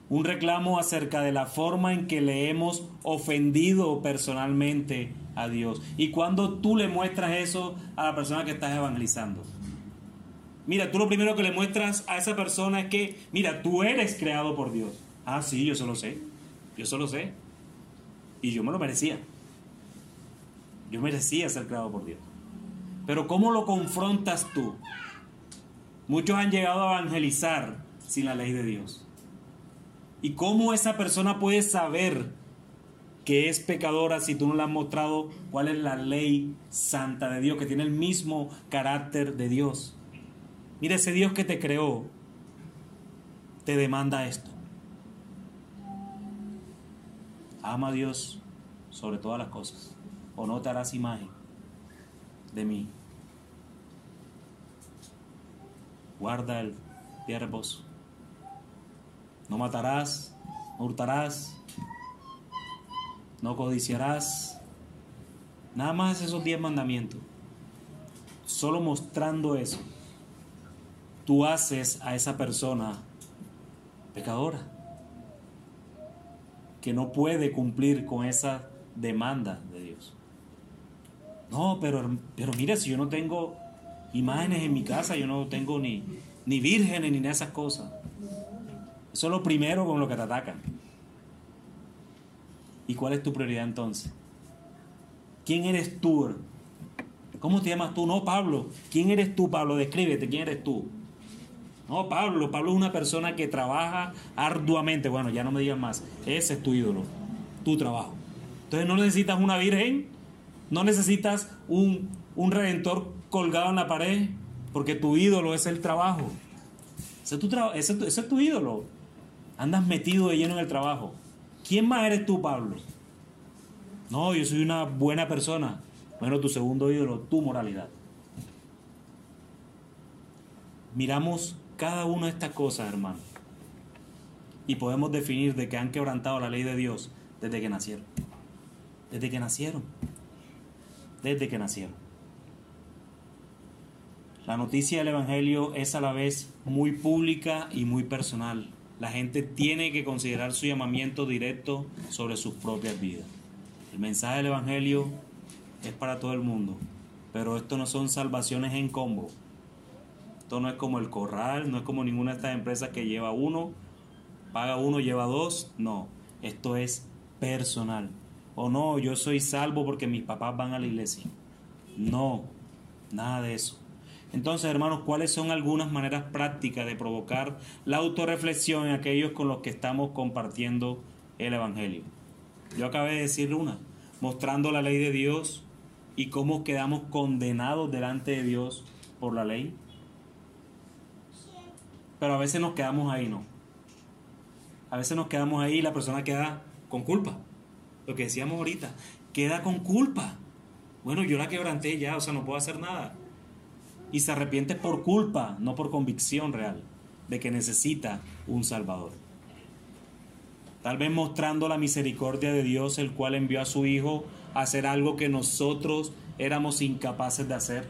Un reclamo acerca de la forma en que le hemos ofendido personalmente a Dios. Y cuando tú le muestras eso a la persona que estás evangelizando, mira, tú lo primero que le muestras a esa persona es que, mira, tú eres creado por Dios. Ah, sí, yo solo sé. Y yo me lo merecía. Yo merecía ser creado por Dios. Pero ¿cómo lo confrontas tú? Muchos han llegado a evangelizar sin la ley de Dios. ¿Y cómo esa persona puede saber que es pecadora si tú no le has mostrado cuál es la ley santa de Dios, que tiene el mismo carácter de Dios? Mira, ese Dios que te creó te demanda esto. Ama a Dios sobre todas las cosas, o no te harás imagen de mí. Guarda el día de reposo. No matarás, no hurtarás, no codiciarás. Nada más esos 10 mandamientos. Solo mostrando eso, tú haces a esa persona pecadora, que no puede cumplir con esa demanda de Dios. No, pero mira, si yo no tengo imágenes en mi casa, yo no tengo ni vírgenes ni esas cosas. Eso es lo primero con lo que te atacan. ¿Y cuál es tu prioridad entonces? ¿Quién eres tú? ¿Cómo te llamas tú? No, Pablo. ¿Quién eres tú, Pablo? Descríbete, ¿quién eres tú? No, Pablo es una persona que trabaja arduamente. Bueno, ya no me digas más. Ese es tu ídolo, tu trabajo. Entonces no necesitas una virgen, no necesitas un redentor colgado en la pared, porque tu ídolo es el trabajo. Ese es tu ídolo. Andas metido de lleno en el trabajo. ¿Quién más eres tú, Pablo? No, yo soy una buena persona. Bueno, tu segundo ídolo, tu moralidad. Miramos cada una de estas cosas, hermano, y podemos definir de que han quebrantado la ley de Dios desde que nacieron. Desde que nacieron. La noticia del Evangelio es a la vez muy pública y muy personal. La gente tiene que considerar su llamamiento directo sobre sus propias vidas. El mensaje del Evangelio es para todo el mundo, pero esto no son salvaciones en combo. Esto no es como el Corral, no es como ninguna de estas empresas que lleva uno Paga uno, lleva dos. No, esto es personal. O no, yo soy salvo porque mis papás van a la iglesia. No, nada de eso. Entonces, hermanos, ¿cuáles son algunas maneras prácticas de provocar la autorreflexión en aquellos con los que estamos compartiendo el Evangelio? Yo acabé de decir una, mostrando la ley de Dios y cómo quedamos condenados delante de Dios por la ley. Pero a veces nos quedamos ahí, ¿no? A veces nos quedamos ahí y la persona queda con culpa. Lo que decíamos ahorita, queda con culpa. Bueno, yo la quebranté ya, o sea, no puedo hacer nada. Y se arrepiente por culpa, no por convicción real, de que necesita un Salvador. Tal vez mostrando la misericordia de Dios, el cual envió a su Hijo a hacer algo que nosotros éramos incapaces de hacer.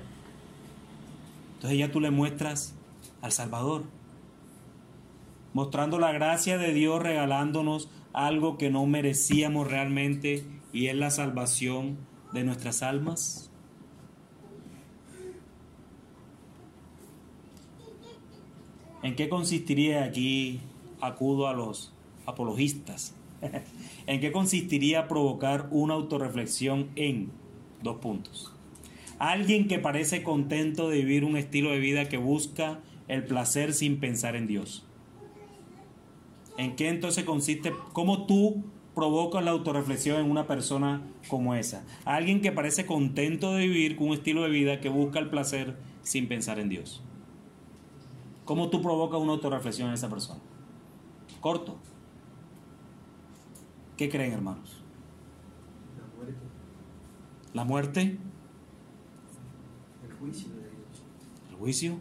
Entonces ya tú le muestras al Salvador. Mostrando la gracia de Dios, regalándonos algo que no merecíamos realmente, y es la salvación de nuestras almas. ¿En qué consistiría? Aquí acudo a los apologistas. ¿En qué consistiría provocar una autorreflexión en 2 puntos? Alguien que parece contento de vivir un estilo de vida que busca el placer sin pensar en Dios. ¿En qué entonces consiste? ¿Cómo tú provocas la autorreflexión en una persona como esa? Alguien que parece contento de vivir con un estilo de vida que busca el placer sin pensar en Dios. ¿Cómo tú provocas una autorreflexión en esa persona? Corto. ¿Qué creen, hermanos? La muerte. ¿La muerte? El juicio de Dios. ¿El juicio?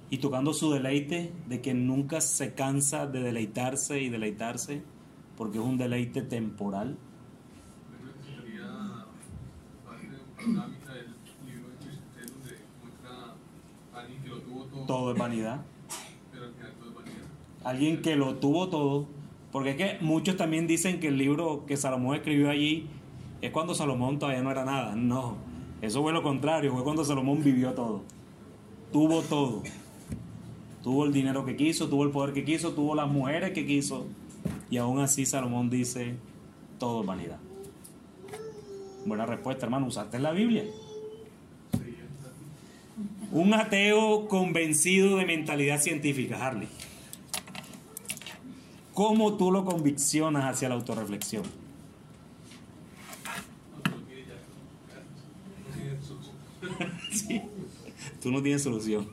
Y tocando su deleite, de que nunca se cansa de deleitarse y deleitarse, porque es un deleite temporal. Yo creo que sería parte de un panorámica del libro de Cristo, donde muestra a alguien que lo tuvo todo. Todo es vanidad. Pero al final todo es vanidad. Alguien que lo tuvo todo. Porque es que muchos también dicen que el libro que Salomón escribió allí es cuando Salomón todavía no era nada. No, eso fue lo contrario, fue cuando Salomón vivió todo. Tuvo todo. Tuvo el dinero que quiso, tuvo el poder que quiso, tuvo las mujeres que quiso. Y aún así Salomón dice, todo es vanidad. Buena respuesta, hermano, usaste la Biblia. Un ateo convencido de mentalidad científica, Harley. ¿Cómo tú lo conviccionas hacia la autorreflexión? Sí, tú no tienes solución.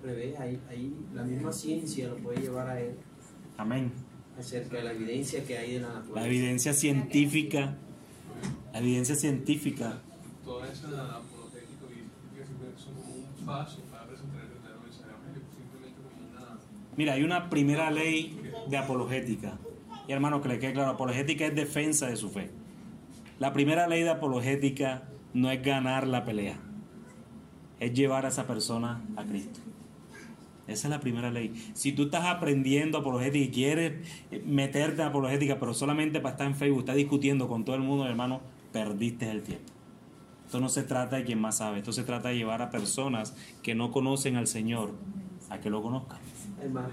Al revés, ahí la misma ciencia lo puede llevar a él Amén. acerca de la evidencia que hay de la naturaleza. La evidencia científica. La evidencia científica. Toda esa apologética y científica son como un paso para presentar el verdadero mensaje, simplemente como una... Mira, hay una primera ley de apologética. Y hermano, que le quede claro, apologética es defensa de su fe. La primera ley de apologética no es ganar la pelea, es llevar a esa persona a Cristo. Esa es la primera ley. Si tú estás aprendiendo apologética y quieres meterte en apologética, pero solamente para estar en Facebook, estás discutiendo con todo el mundo, hermano, perdiste el tiempo. Esto no se trata de quien más sabe, esto se trata de llevar a personas que no conocen al Señor a que lo conozcan. Además,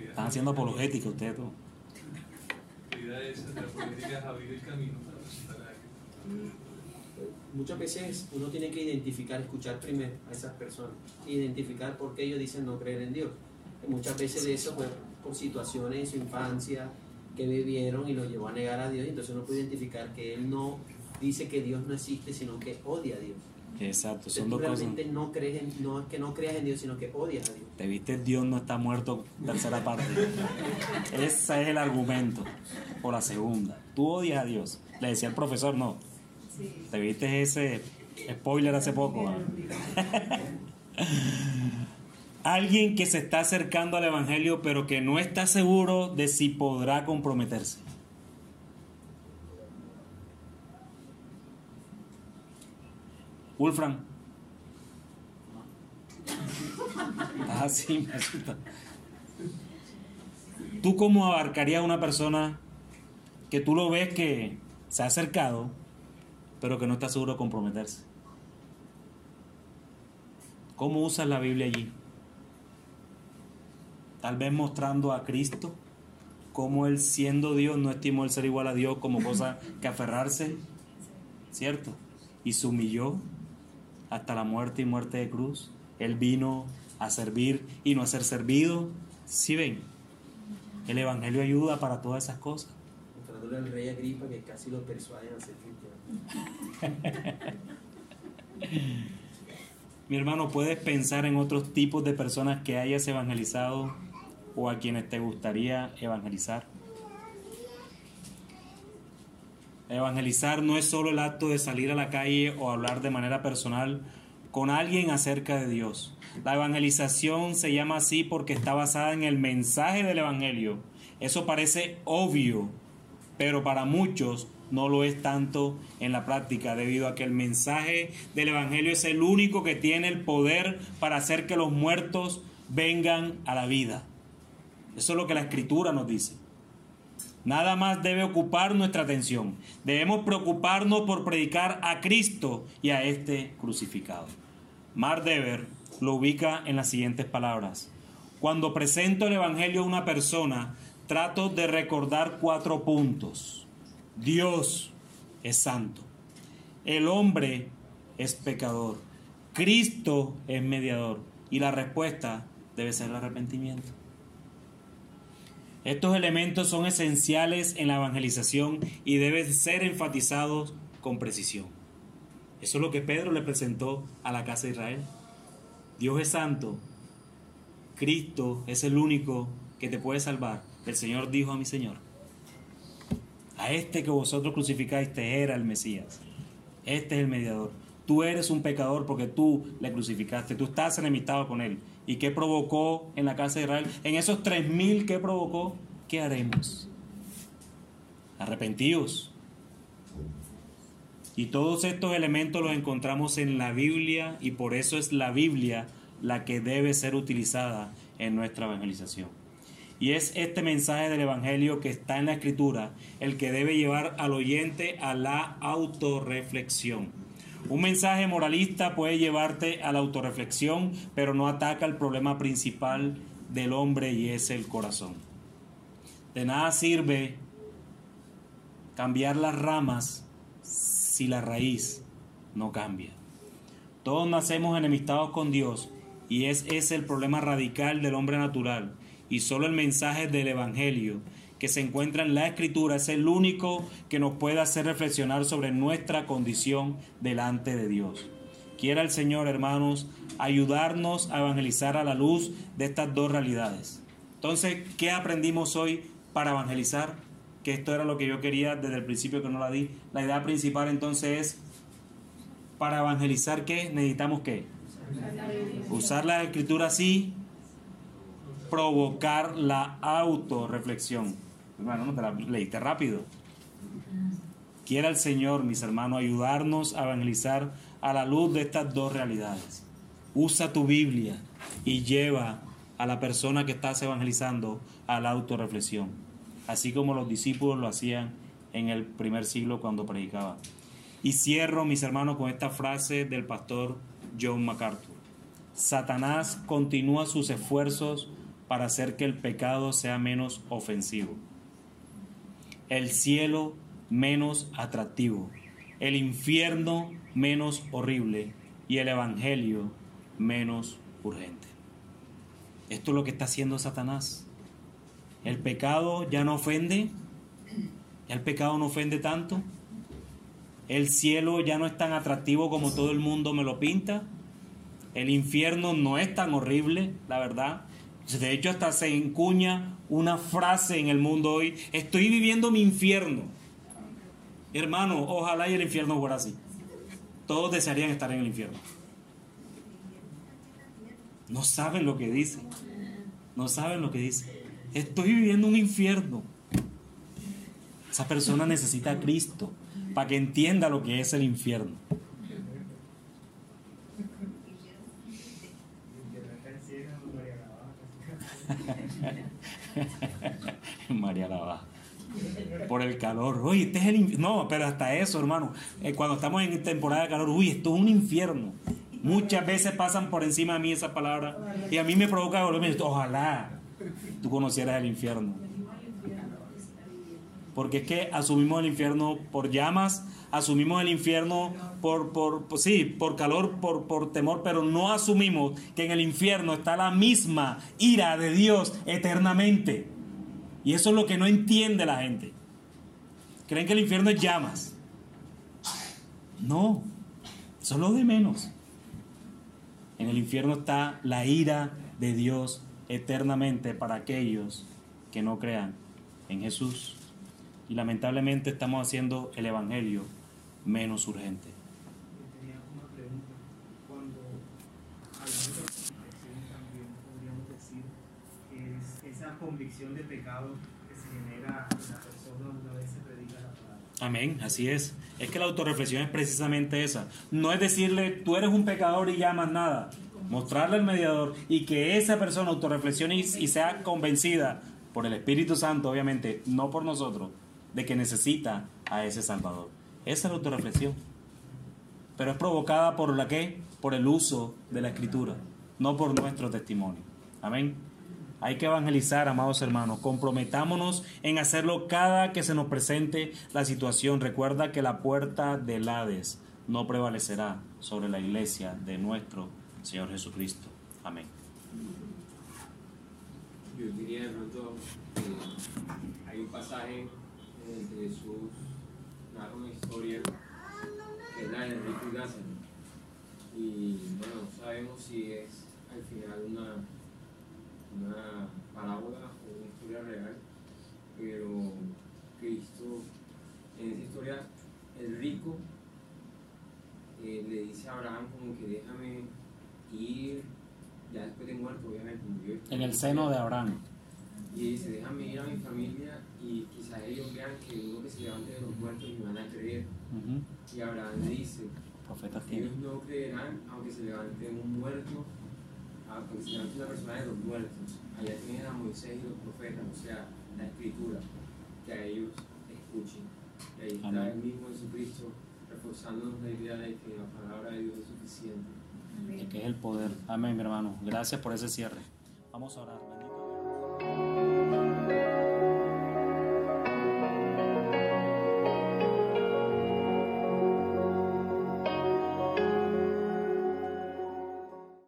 Están haciendo apologética ustedes todos. La idea es la apologética es abrir el camino para presentar a Cristo. muchas veces uno tiene que identificar, escuchar primero a esas personas, identificar por qué ellos dicen no creer en Dios. Y muchas veces de eso fue por situaciones en su infancia que vivieron y lo llevó a negar a Dios, y entonces uno puede identificar que él no dice que Dios no existe, sino que odia a Dios. Exacto, Entonces, son tú dos cosas. realmente no crees no es que no creas en Dios, sino que odias a Dios. Te viste, Dios no está muerto, tercera parte. Ese es el argumento. O la segunda. Tú odias a Dios. Le decía el profesor, no. Te viste ese spoiler hace poco. ¿No? Alguien que se está acercando al Evangelio, pero que no está seguro de si podrá comprometerse. Wolfram. Ah, sí, me asusta. ¿Tú cómo abarcarías a una persona que tú lo ves que se ha acercado, pero que no está seguro de comprometerse? ¿Cómo usas la Biblia allí? Tal vez mostrando a Cristo, cómo Él, siendo Dios, no estimó el ser igual a Dios como cosa que aferrarse, ¿cierto? Y se humilló hasta la muerte y muerte de cruz. Él vino a servir y no a ser servido. ¿Sí ven? El Evangelio ayuda para todas esas cosas. Mostrándole al rey Agripa que casi lo persuaden a ser cristiano. Mi hermano, ¿puedes pensar en otros tipos de personas que hayas evangelizado o a quienes te gustaría evangelizar? Evangelizar no es solo el acto de salir a la calle o hablar de manera personal con alguien acerca de Dios. La evangelización se llama así porque está basada en el mensaje del Evangelio. Eso parece obvio, pero para muchos no lo es tanto en la práctica, debido a que el mensaje del Evangelio es el único que tiene el poder para hacer que los muertos vengan a la vida. Eso es lo que la Escritura nos dice. Nada más debe ocupar nuestra atención. Debemos preocuparnos por predicar a Cristo y a este crucificado. Mark Dever lo ubica en las siguientes palabras: cuando presento el Evangelio a una persona, trato de recordar 4 puntos. Dios es santo. El hombre es pecador. Cristo es mediador. Y la respuesta debe ser el arrepentimiento. Estos elementos son esenciales en la evangelización y deben ser enfatizados con precisión. Eso es lo que Pedro le presentó a la casa de Israel. Dios es santo. Cristo es el único que te puede salvar. El Señor dijo a mi Señor: a este que vosotros crucificaste era el Mesías. Este es el mediador. Tú eres un pecador porque tú le crucificaste. Tú estás enemistado con él. ¿Y qué provocó en la casa de Israel? En esos 3,000, ¿qué provocó? ¿Qué haremos? Arrepentíos. Y todos estos elementos los encontramos en la Biblia, y por eso es la Biblia la que debe ser utilizada en nuestra evangelización. Y es este mensaje del Evangelio que está en la Escritura el que debe llevar al oyente a la autorreflexión. Un mensaje moralista puede llevarte a la autorreflexión, pero no ataca el problema principal del hombre, y es el corazón. De nada sirve cambiar las ramas si la raíz no cambia. Todos nacemos enemistados con Dios, y ese es el problema radical del hombre natural. Y solo el mensaje del Evangelio que se encuentra en la Escritura es el único que nos puede hacer reflexionar sobre nuestra condición delante de Dios. Quiera el Señor, hermanos, ayudarnos a evangelizar a la luz de estas 2 realidades. Entonces, ¿qué aprendimos hoy para evangelizar? Que esto era lo que yo quería desde el principio, que no la di. La idea principal entonces es, para evangelizar, ¿qué? Necesitamos ¿qué? Usar la Escritura así, provocar la autorreflexión. Hermano, no te la leíste rápido. Quiera el Señor, mis hermanos, ayudarnos a evangelizar a la luz de estas 2 realidades. Usa tu Biblia y lleva a la persona que estás evangelizando a la autorreflexión, así como los discípulos lo hacían en el primer siglo cuando predicaban. Y cierro, mis hermanos, con esta frase del pastor John MacArthur: Satanás continúa sus esfuerzos para hacer que el pecado sea menos ofensivo, el cielo menos atractivo, el infierno menos horrible y el Evangelio menos urgente. Esto es lo que está haciendo Satanás. El pecado ya no ofende, ya el pecado no ofende tanto, el cielo ya no es tan atractivo como todo el mundo me lo pinta, el infierno no es tan horrible, la verdad. De hecho, hasta se encuña una frase en el mundo hoy: estoy viviendo mi infierno. Hermano, ojalá y el infierno fuera así. Todos desearían estar en el infierno. No saben lo que dice. No saben lo que dice. Estoy viviendo un infierno. Esa persona necesita a Cristo para que entienda lo que es el infierno. María la Baja. Por el calor. Uy, no, pero hasta eso, hermano. Cuando estamos en temporada de calor, uy, esto es un infierno. Muchas veces pasan por encima de mí esas palabras y a mí me provoca volverme, ojalá tú conocieras el infierno. Porque es que asumimos el infierno por llamas, asumimos el infierno por calor, por temor, pero no asumimos que en el infierno está la misma ira de Dios eternamente. Y eso es lo que no entiende la gente. Creen que el infierno es llamas. No, eso es lo de menos. En el infierno está la ira de Dios eternamente para aquellos que no crean en Jesús. Y lamentablemente estamos haciendo el evangelio menos urgente. Tenía una pregunta. Cuando hablamos de convicción también podríamos decir que es esa convicción de pecado que se genera en la persona una vez se predica la palabra. Amén, así es. Es que la autorreflexión es precisamente esa. No es decirle, tú eres un pecador y ya más nada. Mostrarle al mediador y que esa persona autorreflexione y sea convencida por el Espíritu Santo, obviamente, no por nosotros, de que necesita a ese Salvador. Esa es la autorreflexión. Pero es provocada por la ¿qué? Por el uso de la Escritura, no por nuestro testimonio. Amén. Hay que evangelizar, amados hermanos. Comprometámonos en hacerlo cada que se nos presente la situación. Recuerda que la puerta del Hades no prevalecerá sobre la iglesia de nuestro Señor Jesucristo. Amén. Yo diría de pronto que hay un pasaje en el que Jesús narra una historia que es la de Enrique y Lázaro. Y bueno, no sabemos si es al final una parábola o una historia real, pero Cristo, en esa historia, el rico le dice a Abraham como que déjame ir, ya después de muerto, obviamente murió. En el seno de Abraham. Y dice, déjame ir a mi familia y quizás ellos vean que uno que se levante de los muertos y me van a creer. Y Abraham le dice, ellos no creerán aunque se levante un muerto, aunque se levante una persona de los muertos. Allá tienen a Moisés y los profetas, o sea, la escritura, que a ellos escuchen. Y ahí está el mismo Jesucristo reforzándonos la idea de que la palabra de Dios es suficiente. Que es el poder. Amén, mi hermano. Gracias por ese cierre. Vamos a orar.